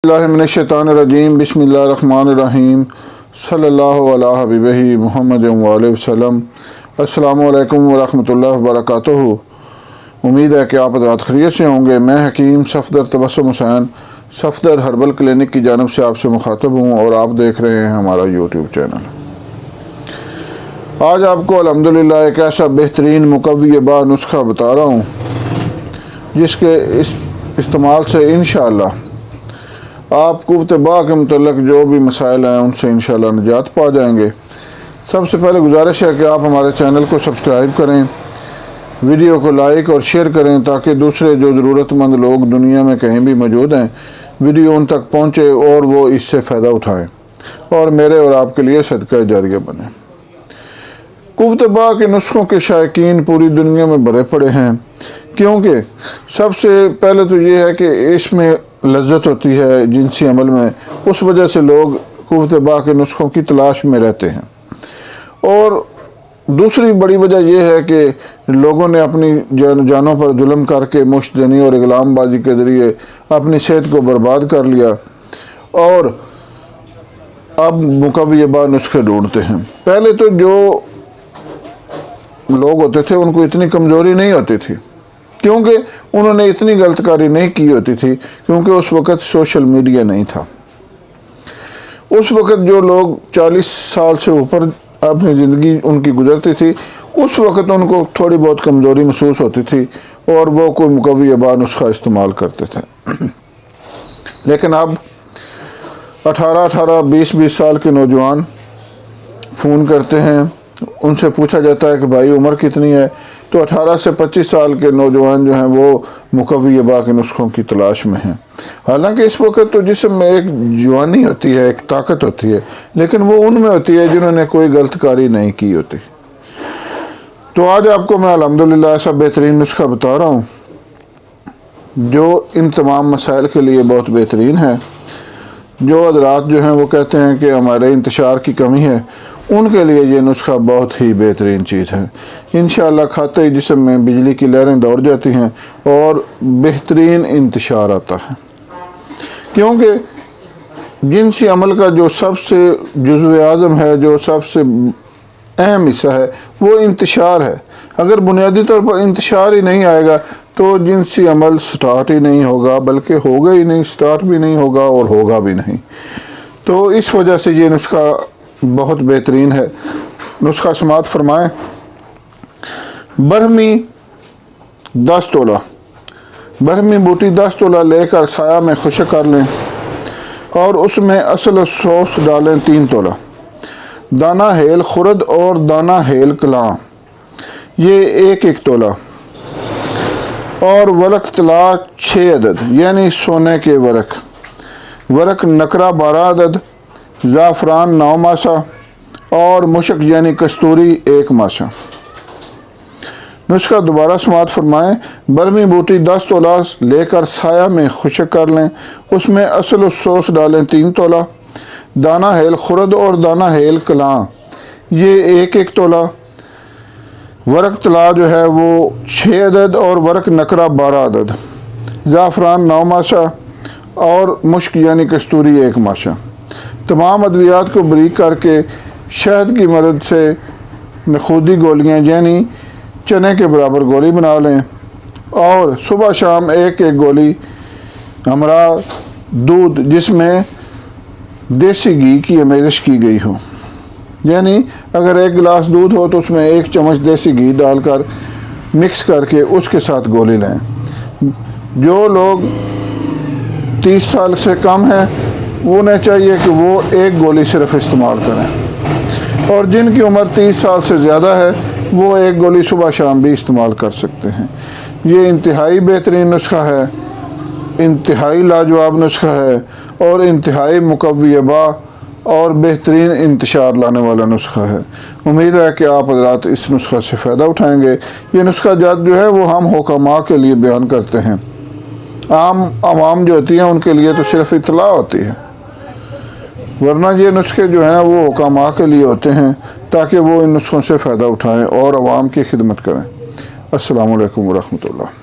बिस्मिल्लाहिर्रहमानिर्रहीम बिस्मिल्लाहिर्रहमानिर्रहीम सल्लल्लाहु अला हबीबिही मुहम्मद वसल्लम। अस्सलामु अलैकुम वरहमतुल्लाहि वबरकातुहू। उम्मीद है कि आप हज़रात खैरियत से होंगे। मैं हकीम सफदर तबस्सुम हुसैन सफदर हर्बल क्लिनिक की जानिब से आपसे मुखातब हूँ और आप देख रहे हैं हमारा यूट्यूब चैनल। आज आपको अल्हम्दुलिल्लाह एक ऐसा बेहतरीन मुकव्वी बा नुस्खा बता रहा हूँ जिसके इस्तेमाल से इंशाअल्लाह आप कुव्वत बा के मुतल्लिक़ जो भी मसाइल हैं उनसे इंशाअल्लाह निजात पा जाएंगे। सबसे पहले गुजारिश है कि आप हमारे चैनल को सब्सक्राइब करें, वीडियो को लाइक और शेयर करें ताकि दूसरे जो ज़रूरतमंद लोग दुनिया में कहीं भी मौजूद हैं वीडियो उन तक पहुँचे और वो इससे फ़ायदा उठाएँ और मेरे और आपके लिए सदका जारिया बने। कुव्वत बा के नुस्खों के शायकीन पूरी दुनिया में भरे पड़े हैं, क्योंकि सबसे पहले तो ये है कि इसमें लज्जत होती है जिनसी अमल में, उस वजह से लोग कुव्वत बा के नुस्खों की तलाश में रहते हैं। और दूसरी बड़ी वजह यह है कि लोगों ने अपनी जानों पर जुल्म करके मुश्तदनी और इगलामबाजी के ज़रिए अपनी सेहत को बर्बाद कर लिया और अब मुकव्वी बा नुस्खे ढूंढते हैं। पहले तो जो लोग होते थे उनको इतनी कमज़ोरी नहीं होती थी, क्योंकि उन्होंने इतनी गलतकारी नहीं की होती थी, क्योंकि उस वक़्त सोशल मीडिया नहीं था। उस वक़्त जो लोग 40 साल से ऊपर अपनी ज़िंदगी उनकी गुजरती थी, उस वक़्त उनको थोड़ी बहुत कमज़ोरी महसूस होती थी और वो कोई मुकव्वी बा नुस्खा इस्तेमाल करते थे। लेकिन अब 18-18, 20-20 साल के नौजवान फ़ोन करते हैं, उनसे पूछा जाता है कि भाई उम्र कितनी है, तो 18 से 25 साल के नौजवान जो हैं वो मुकव्वी बा के नुस्खों की तलाश में हैं। हालांकि इस वक्त तो जिस्म में एक जवानी होती है, एक ताकत होती है, लेकिन वो उनमें होती है जिन्होंने कोई गलतकारी नहीं की होती। तो आज आपको मैं अल्हम्दुलिल्लाह ऐसा बेहतरीन नुस्खा बता रहा हूँ जो इन तमाम मसाइल के लिए बहुत बेहतरीन है। जो हज़रात जो हैं वो कहते हैं कि हमारे इंतशार की कमी है, उनके लिए ये नुस्खा बहुत ही बेहतरीन चीज़ है। इंशाअल्लाह खाते ही जिस्म में बिजली की लहरें दौड़ जाती हैं और बेहतरीन इंतशार आता है, क्योंकि जिनसी अमल का जो सबसे जुज़्व आज़म है, जो सबसे अहम हिस्सा है, वो इंतशार है। अगर बुनियादी तौर पर इंतशार ही नहीं आएगा तो जिनसी अमल स्टार्ट ही नहीं होगा, बल्कि होगा ही नहीं, स्टार्ट भी नहीं होगा और होगा भी नहीं। तो इस वजह से ये नुस्खा बहुत बेहतरीन है। नुस्खा समात फरमाएं। बरहमी 10 तोला, बरहमी बूटी 10 तोला लेकर साया में खुश्क कर लें और उसमें असल सॉस डालें 3 तोला। दाना हेल खुरद और दाना हेल कलां ये 1-1 तोला और वरक तला 6 अदद यानी सोने के वरक, वरक नकरा 12 अदद, ज़ाफ़रान 9 मासा और मुशक यानी कस्तूरी 1 मासा। नुस्खा दोबारा समात फरमाएं। बरहमी बूटी 10 तोला लेकर साया में खुश्क कर लें, उसमें असल सॉस डालें 3 तोला। दाना हेल खुरद और दाना हेल कलां ये 1-1 तोला। वरक तला जो है वो 6 अदद और वरक नकरा 12 अदद। ज़ाफ़रान 9 मासा और मुश्क यानी कस्तूरी 1 मासा। तमाम अद्वियात को बरीक करके शहद की मदद से नखूदी गोलियाँ यानी चने के बराबर गोली बना लें और सुबह शाम 1-1 गोली हमरा दूध जिसमें देसी घी की आमेज़श की गई हो, यानी अगर 1 गिलास दूध हो तो उसमें 1 चम्मच देसी घी डालकर मिक्स करके उसके साथ गोली लें। जो लोग 30 साल से कम हैं उन्हें चाहिए कि वो 1 गोली सिर्फ इस्तेमाल करें, और जिनकी उम्र 30 साल से ज़्यादा है वो 1 गोली सुबह शाम भी इस्तेमाल कर सकते हैं। ये इंतहाई बेहतरीन नुस्खा है, इंतहाई लाजवाब नुस्खा है और इंतहाई मुकव्वी बा और बेहतरीन इंतशार लाने वाला नुस्खा है। उम्मीद है कि आप हज़रात इस नुस्खा से फ़ायदा उठाएंगे। ये नुस्खा जात जो है वो हम हुक्मा के लिए बयान करते हैं, आम आवाम जो होती हैं उनके लिए तो सिर्फ इतला होती है, वरना ये नुस्खे जो हैं वो हुक्मा के लिए होते हैं ताकि वो इन नुस्खों से फ़ायदा उठाएं और आवाम की खिदमत करें। अस्सलामु अलैकुम वरहमतुल्लाह।